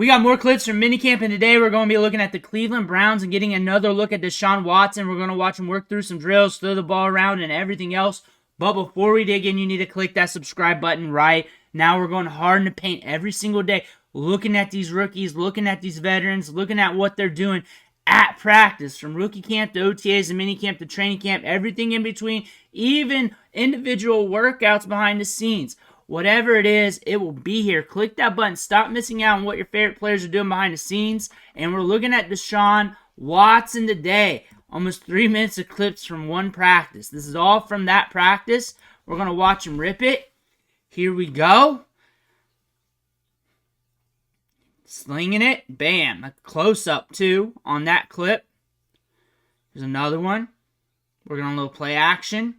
We got more clips from Minicamp, and today we're going to be looking at the Cleveland Browns and getting another look at Deshaun Watson. We're going to watch him work through some drills, throw the ball around, and everything else. But before we dig in, you need to click that subscribe button right now. We're going hard in the paint every single day, looking at these rookies, looking at these veterans, looking at what they're doing at practice, from rookie camp to OTAs and minicamp to training camp, everything in between, even individual workouts behind the scenes. Whatever it is, it will be here. Click that button. Stop missing out on what your favorite players are doing behind the scenes. And we're looking at Deshaun Watson today. Almost 3 minutes of clips from one practice. This is all from that practice. We're going to watch him rip it. Here we go. Slinging it. Bam. A close-up, too, on that clip. Here's another one. We're going to little play action.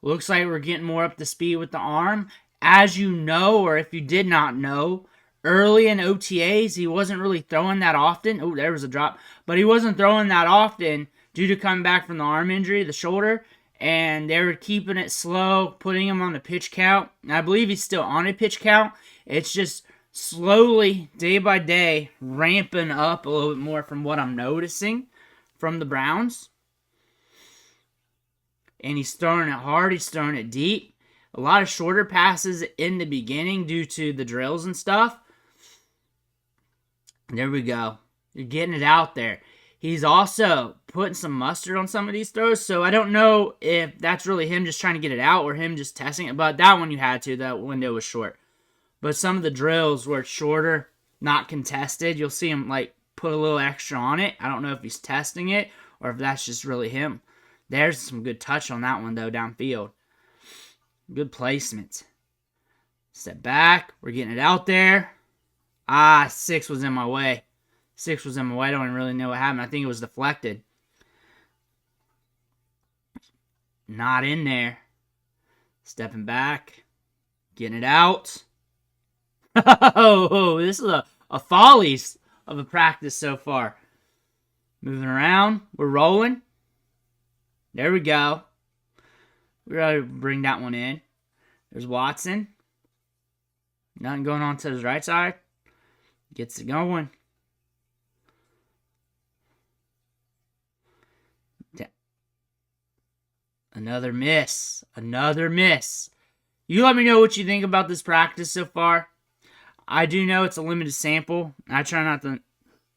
Looks like we're getting more up to speed with the arm. As you know, or if you did not know, early in OTAs, he wasn't really throwing that often. Oh, there was a drop. But he wasn't throwing that often due to coming back from the arm injury, the shoulder. And they were keeping it slow, putting him on the pitch count. And I believe he's still on a pitch count. It's just slowly, day by day, ramping up a little bit more from what I'm noticing from the Browns. And he's throwing it hard. He's throwing it deep. A lot of shorter passes in the beginning due to the drills and stuff. There we go. You're getting it out there. He's also putting some mustard on some of these throws, so I don't know if that's really him just trying to get it out or him just testing it. But that one you had to. That window was short. But some of the drills where it's shorter, not contested, you'll see him like put a little extra on it. I don't know if he's testing it or if that's just really him. There's some good touch on that one, though, downfield. Good placement. Step back. We're getting it out there. 6 was in my way. 6 was in my way. I don't even really know what happened. I think it was deflected. Not in there. Stepping back. Getting it out. Oh, this is a follies of a practice so far. Moving around. We're rolling. There we go. We're going to bring that one in. There's Watson. Nothing going on to his right side. Gets it going. Another miss. Another miss. You let me know what you think about this practice so far. I do know it's a limited sample. I try not to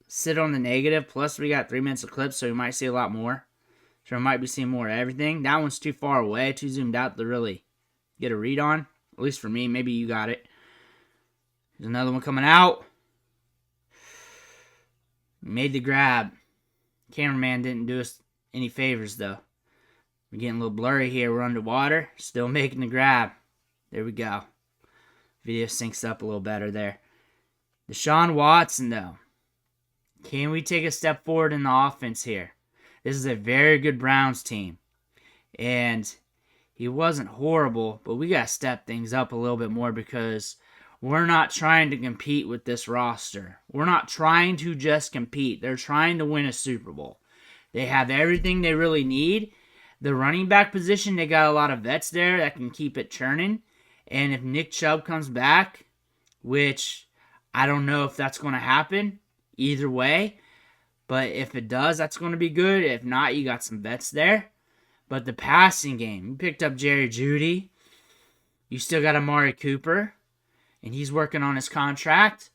sit on the negative. Plus, we got 3 minutes of clips, so you might see a lot more. So I might be seeing more of everything. That one's too far away, too zoomed out to really get a read on. At least for me. Maybe you got it. There's another one coming out. Made the grab. Cameraman didn't do us any favors, though. We're getting a little blurry here. We're underwater. Still making the grab. There we go. Video syncs up a little better there. Deshaun Watson, though. Can we take a step forward in the offense here? This is a very good Browns team. And he wasn't horrible, but we got to step things up a little bit more because we're not trying to compete with this roster. We're not trying to just compete. They're trying to win a Super Bowl. They have everything they really need. The running back position, they got a lot of vets there that can keep it churning. And if Nick Chubb comes back, which I don't know if that's going to happen either way, but if it does, that's going to be good. If not, you got some vets there. But the passing game, you picked up Jerry Jeudy. You still got Amari Cooper, and he's working on his contract.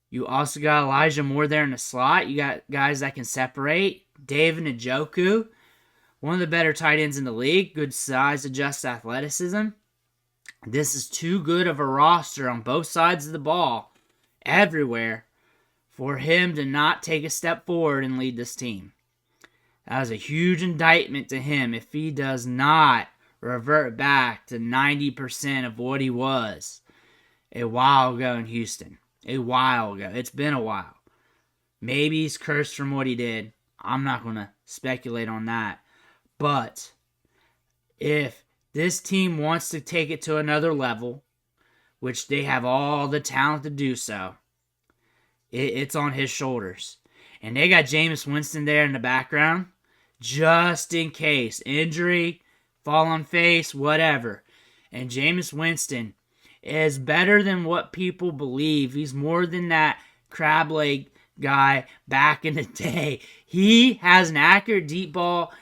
You also got Elijah Moore there in the slot. You got guys that can separate. David Njoku, one of the better tight ends in the league. Good size, adjust athleticism. This is too good of a roster on both sides of the ball, everywhere, for him to not take a step forward and lead this team. That was a huge indictment to him if he does not revert back to 90% of what he was a while ago in Houston. A while ago. It's been a while. Maybe he's cursed from what he did. I'm not going to speculate on that. But if this team wants to take it to another level, which they have all the talent to do so, it's on his shoulders. And they got Jameis Winston there in the background, just in case. Injury, fall on face, whatever. And Jameis Winston is better than what people believe. He's more than that crab leg guy back in the day. He has an accurate deep ball.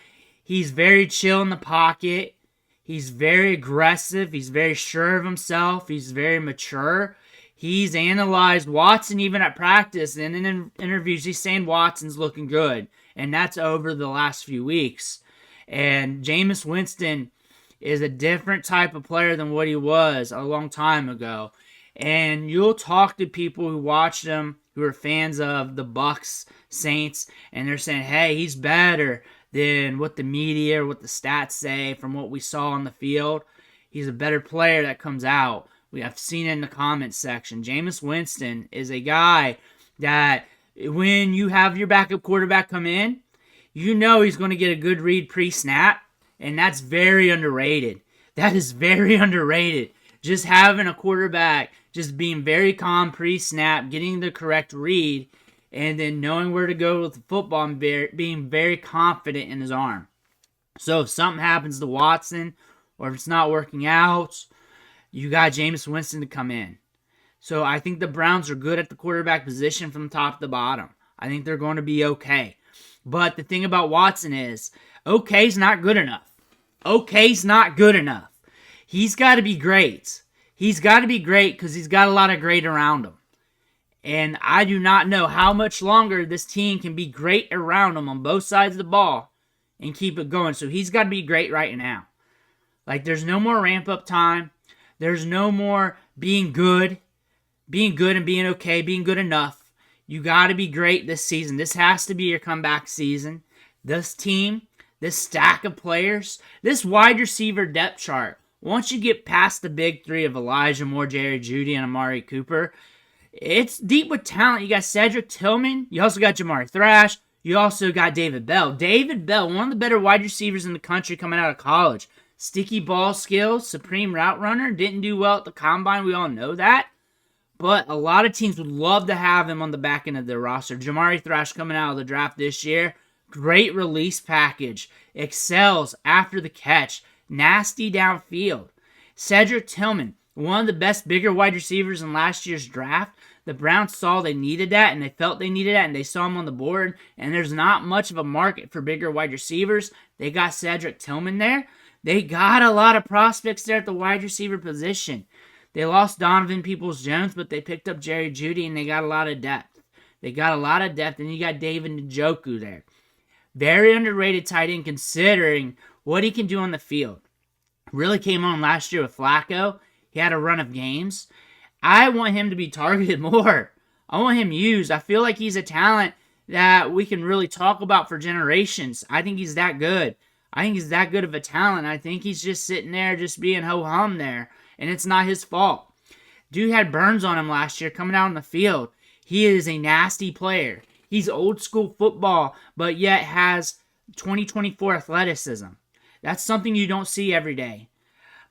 He's very chill in the pocket. He's very aggressive. He's very sure of himself. He's very mature. He's analyzed Watson even at practice, and in interviews he's saying Watson's looking good, and that's over the last few weeks. And Jameis Winston is a different type of player than what he was a long time ago. And you'll talk to people who watched him, who are fans of the Bucs, Saints, and they're saying, hey, he's better than what the media or what the stats say from what we saw on the field. He's a better player that comes out. We have seen it in the comments section. Jameis Winston is a guy that when you have your backup quarterback come in, you know he's going to get a good read pre-snap, and that's very underrated. That is very underrated. Just having a quarterback just being very calm pre-snap, getting the correct read, and then knowing where to go with the football and being very confident in his arm. So if something happens to Watson, or if it's not working out, you got Jameis Winston to come in. So I think the Browns are good at the quarterback position from top to bottom. I think they're going to be okay. But the thing about Watson is, okay's not good enough. Okay's not good enough. He's got to be great. He's got to be great because he's got a lot of great around him. And I do not know how much longer this team can be great around him on both sides of the ball and keep it going. So he's got to be great right now. Like, there's no more ramp-up time. There's no more being good and being okay, being good enough. You got to be great this season. This has to be your comeback season. This team, this stack of players, this wide receiver depth chart, once you get past the big three of Elijah Moore, Jerry Jeudy, and Amari Cooper, it's deep with talent. You got Cedric Tillman. You also got Jamari Thrash. You also got David Bell. David Bell, one of the better wide receivers in the country coming out of college. Sticky ball skills, supreme route runner. Didn't do well at the combine. We all know that. But a lot of teams would love to have him on the back end of their roster. Jamari Thrash coming out of the draft this year. Great release package. Excels after the catch. Nasty downfield. Cedric Tillman, one of the best bigger wide receivers in last year's draft. The Browns saw they needed that, and they felt they needed that, and they saw him on the board. And there's not much of a market for bigger wide receivers. They got Cedric Tillman there. They got a lot of prospects there at the wide receiver position. They lost Donovan Peoples-Jones, but they picked up Jerry Jeudy, and they got a lot of depth. They got a lot of depth, and you got David Njoku there. Very underrated tight end considering what he can do on the field. Really came on last year with Flacco. He had a run of games. I want him to be targeted more. I want him used. I feel like he's a talent that we can really talk about for generations. I think he's that good. I think he's that good of a talent. I think he's just sitting there just being ho-hum there, and it's not his fault. Dude had burns on him last year coming out on the field. He is a nasty player. He's old school football, but yet has 2024 athleticism. That's something you don't see every day.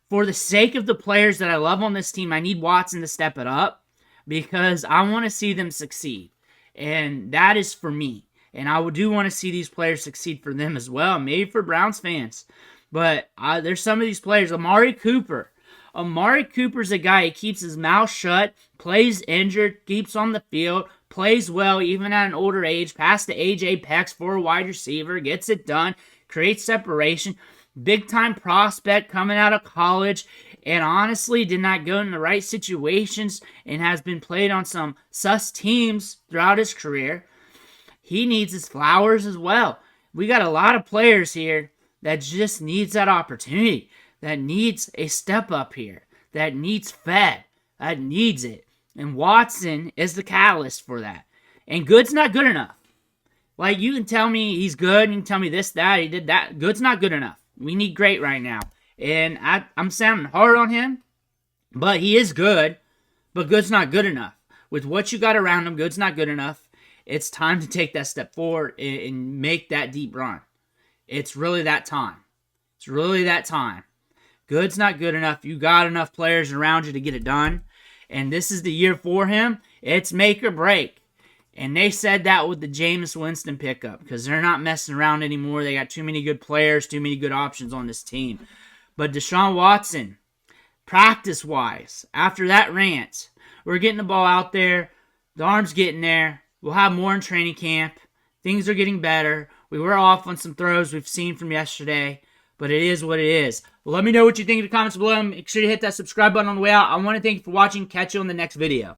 For the sake of the players that I love on this team, I need Watson to step it up because I want to see them succeed. And that is for me. And I do want to see these players succeed for them as well, maybe for Browns fans. But there's some of these players. Amari Cooper. Amari Cooper's a guy, he keeps his mouth shut, plays injured, keeps on the field, plays well even at an older age, past the age apex for a wide receiver, gets it done, creates separation. Big-time prospect coming out of college, and honestly did not go in the right situations and has been played on some sus teams throughout his career. He needs his flowers as well. We got a lot of players here that just needs that opportunity, that needs a step up here, that needs fed, that needs it. And Watson is the catalyst for that. And good's not good enough. Like, you can tell me he's good, you can tell me this, that, he did that. Good's not good enough. We need great right now. And I'm sounding hard on him, but he is good, but good's not good enough. With what you got around him, good's not good enough. It's time to take that step forward and make that deep run. It's really that time. It's really that time. Good's not good enough. You got enough players around you to get it done. And this is the year for him. It's make or break. And they said that with the Jameis Winston pickup because they're not messing around anymore. They got too many good players, too many good options on this team. But Deshaun Watson, practice-wise, after that rant, we're getting the ball out there The arm's getting there. We'll have more in training camp. Things are getting better. We were off on some throws we've seen from yesterday, but it is what it is. Well, let me know what you think in the comments below. Make sure to hit that subscribe button on the way out. I want to thank you for watching. Catch you on the next video.